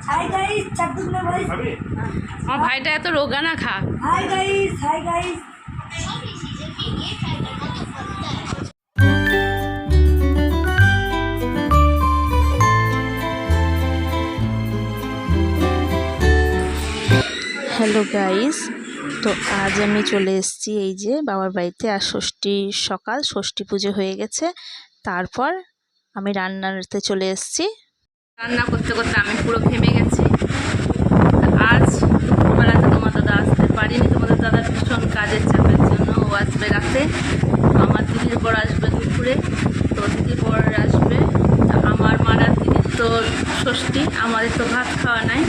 High guys, চাটুকনা guys. আমার ভাইটা এত রোগা না খা। Hi guys, hi guys. Hello guys, তো আজ আমি চলে এসেছি এই যে বাবার বাড়িতে। আর সকাল ষষ্ঠী পুজো হয়ে গেছে, তারপর আমি রান্নাতে চলে এসেছি। রান্না করতে করতে আমি পুরো ঘেমে গেছি। আজ দুপুরবেলাতে তোমার দাদা আসতে পারিনি। তোমাদের দাদার ভীষণ কাজের চাপের জন্য ও আসবে রাতে। আমার দিদির বর আসবে দুপুরে, তো দিদির বর আসবে। আমার মারার দিদির তো ষষ্ঠী, আমাদের তো ভাত খাওয়া নাই,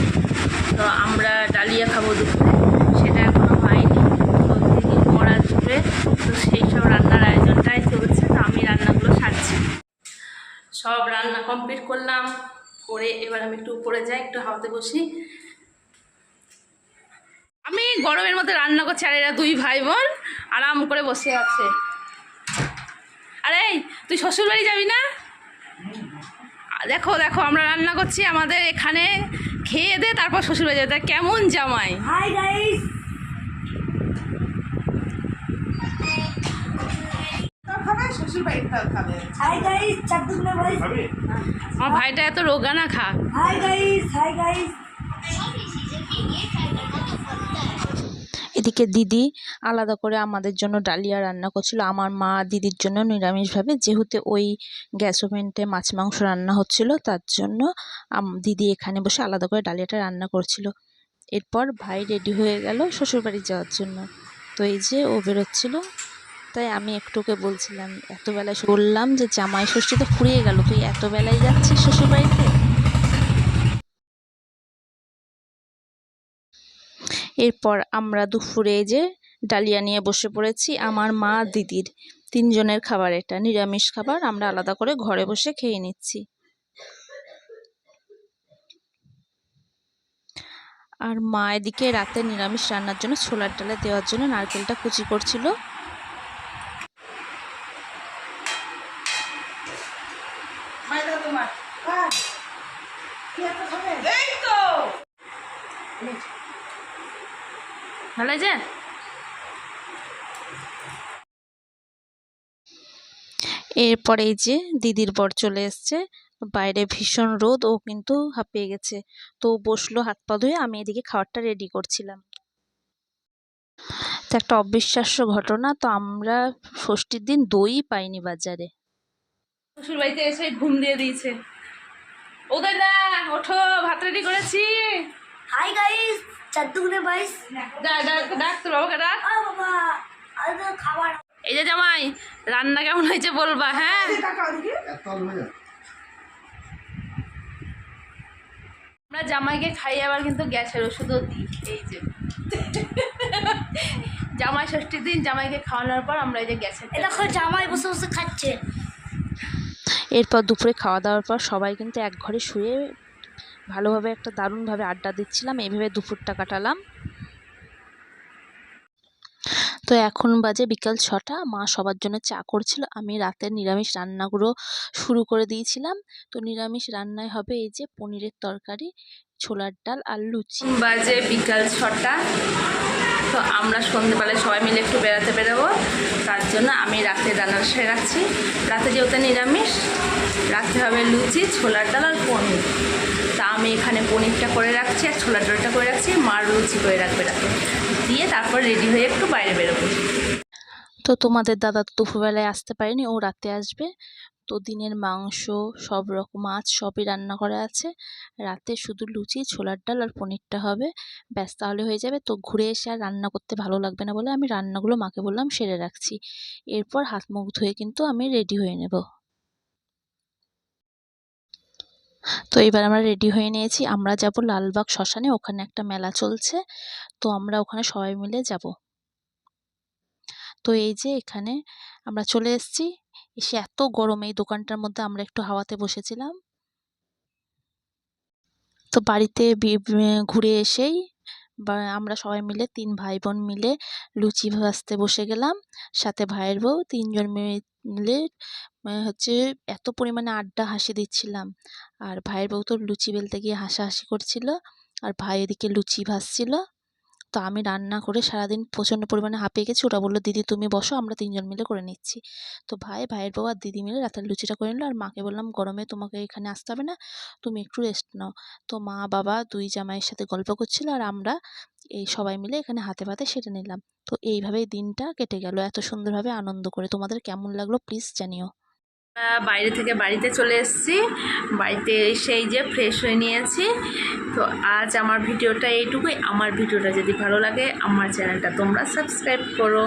তো আমরা ডালিয়া খাবো দুপুরে, সেটা এখনও হয়নি। তো দিদির বর আসবে, তো সেই সব রান্নার আয়োজনটাই চলছে। তো আমি রান্নাগুলো সারছি। সব রান্না কমপ্লিট করলাম, করে এবার আমি একটু উপরে যাই, একটু হাওয়াতে বসি। আমি গরমের মধ্যে রান্না করছি, আর এরা দুই ভাই বোন আরাম করে বসে আছে। আরে তুই শ্বশুর বাড়ি যাবি না? দেখো দেখো আমরা রান্না করছি, আমাদের এখানে খেয়ে দে তারপর শ্বশুর বাড়ি যাবে। তা কেমন জামাই? Hi guys. হাই গাইস, চাটুকনা গাইস। আমার ভাইটা এত রোগা না খা। Hi guys, hi guys. এদিকে দিদি আলাদা করে আমাদের জন্য ডালিয়া রান্না করছিল, আমার মা দিদির জন্য নিরামিষভাবে, যেহেতু ওই গ্যাস ওভেনটে মাছ মাংস রান্না হচ্ছিল, তার জন্য দিদি এখানে বসে আলাদা করে ডালিয়াটা রান্না করছিল। এরপর ভাই রেডি হয়ে গেল শ্বশুরবাড়ি যাওয়ার জন্য। তো এই যে ও বেরোচ্ছিল, তাই আমি একটুকে বলছিলাম এত বেলায়, বললাম যে জামাই ষষ্ঠী তো ফুরিয়ে গেল, তুই এত বেলায় যাচ্ছিস শ্বশুরবাড়িতে। এরপর আমরা দুপুরে যে ডালিয়া নিয়ে বসে পড়েছি, আমার মা দিদির তিনজনের খাবার, এটা নিরামিষ খাবার, আমরা আলাদা করে ঘরে বসে খেয়ে নিচ্ছি। আর মা এদিকে রাতে নিরামিষ রান্নার জন্য ছোলার ডালে দেওয়ার জন্য নারকেলটা কুচি করছিল। ভালো আছে? এরপরে এই যে দিদির বর চলে এসছে, বাইরে ভীষণ রোদ, ও কিন্তু হাঁপিয়ে গেছে, তো বসলো হাত পা ধুয়ে। আমি এদিকে খাবারটা রেডি করছিলাম। তো একটা অবিশ্বাস্য ঘটনা, তো আমরা ষষ্ঠীর দিন দই পাইনি বাজারে। শ্বশুর বাড়িতে এসে ঘুম দিয়ে দিয়েছে। ও দাদা ওঠো, ভাত রেডি করেছি। হাই গাইস, চাটুকনা গাইস। ডাক ডাক ডাক তোর বাবাকে ডাক। আ বাবা, আজ খাবার। এই যে জামাই, রান্না কেমন হয়েছে বলবা? হ্যাঁ, আমরা জামাইকে খাই, আবার কিন্তু গ্যাসের ওষুধও দিই। এই যে জামাই ষষ্ঠীর দিন জামাইকে খাওয়ানোর পর আমরা এই যে গ্যাসের, এটা জামাই বসে বসে খাচ্ছে। এরপর দুপুরে খাওয়া দাওয়ার পর সবাই কিন্তু এক ঘরে শুয়ে ভালোভাবে একটা দারুণভাবে আড্ডা দিচ্ছিলাম, এইভাবে দুপুরটা কাটালাম। তো এখন বাজে বিকাল 6টা, মা সবার জন্য চা করছিল, আমি রাতের নিরামিষ রান্নাগুলো শুরু করে দিয়েছিলাম। তো নিরামিষ রান্নায় হবে এই যে পনিরের তরকারি, ছোলার ডাল আর লুচি। বাজে বিকাল 6টা। তো আমরা সন্ধ্যেবেলায় সবাই মিলে একটু বেড়াতে বেরোবো, তার জন্য আমি রাতে রান্না সেরে রাখছি। রাতে যেহেতু নিরামিষ, রাতে হবে লুচি, ছোলার ডাল আর পনির। তা আমি এখানে পনিরটা করে রাখছি আর ছোলার ডালটা করে রাখছি, মার লুচি করে রাখবে রাতে, দিয়ে তারপর রেডি হয়ে একটু বাইরে বেরোবো। তো তোমাদের দাদা তো দুপুরবেলায় আসতে পারেনি, ও রাতে আসবে। তো দিনের মাংস, সব রকম মাছ সবই রান্না করা আছে, রাতে শুধু লুচি, ছোলার ডাল আর পনিরটা হবে, ব্যাস তাহলে হয়ে যাবে। তো ঘুরে এসে আর রান্না করতে ভালো লাগবে না বলে আমি রান্নাগুলো মাকে বললাম সেরে রাখছি। এরপর হাত মুখ ধুয়ে কিন্তু আমি রেডি হয়ে নেব। তো এবার আমরা রেডি হয়ে নিয়েছি, আমরা যাব লালবাগ শ্মশানে, ওখানে একটা মেলা চলছে, তো আমরা ওখানে সবাই মিলে যাব। তো এই যে এখানে আমরা চলে এসেছি, এসে এত গরম, এই দোকানটার মধ্যে আমরা একটু হাওয়াতে বসেছিলাম। তো বাড়িতে ঘুরে এসেই আমরা সবাই মিলে 3 ভাই বোন মিলে লুচি ভাজতে বসে গেলাম, সাথে ভাইয়ের বউ, 3জন মিলে মিলে হচ্ছে এত পরিমাণে আড্ডা হাসি দিচ্ছিলাম। আর ভাইয়ের বউ তো লুচি বেলতে গিয়ে হাসাহাসি করছিল, আর ভাই এদিকে লুচি ভাজছিল। তো আমি রান্না করে সারাদিন প্রচণ্ড পরিমাণে হাঁপিয়ে গেছি। ওরা বললো, দিদি তুমি বসো, আমরা 3 জন মিলে করে নিচ্ছি। তো ভাইয়ের বউ আর দিদি মিলে রাতের লুচিটা করে নিল। আর মাকে বললাম, গরমে তোমাকে এখানে আসতে হবে না, তুমি একটু রেস্ট নাও। তো মা বাবা 2 জামাইয়ের সাথে গল্প করছিল, আর আমরা এই সবাই মিলে এখানে হাতে পাতে সেরে নিলাম। তো এইভাবেই দিনটা কেটে গেল এত সুন্দরভাবে আনন্দ করে। তোমাদের কেমন লাগলো প্লিজ জানিও। বাইরে থেকে বাড়িতে চলে এসেছি। বাড়িতে এসেই যে ফ্রেশ হয়ে নিয়েছি। তো আজ আমার ভিডিওটা এইটুকুই। আমার ভিডিওটা যদি ভালো লাগে আমার চ্যানেলটা তোমরা সাবস্ক্রাইব করো।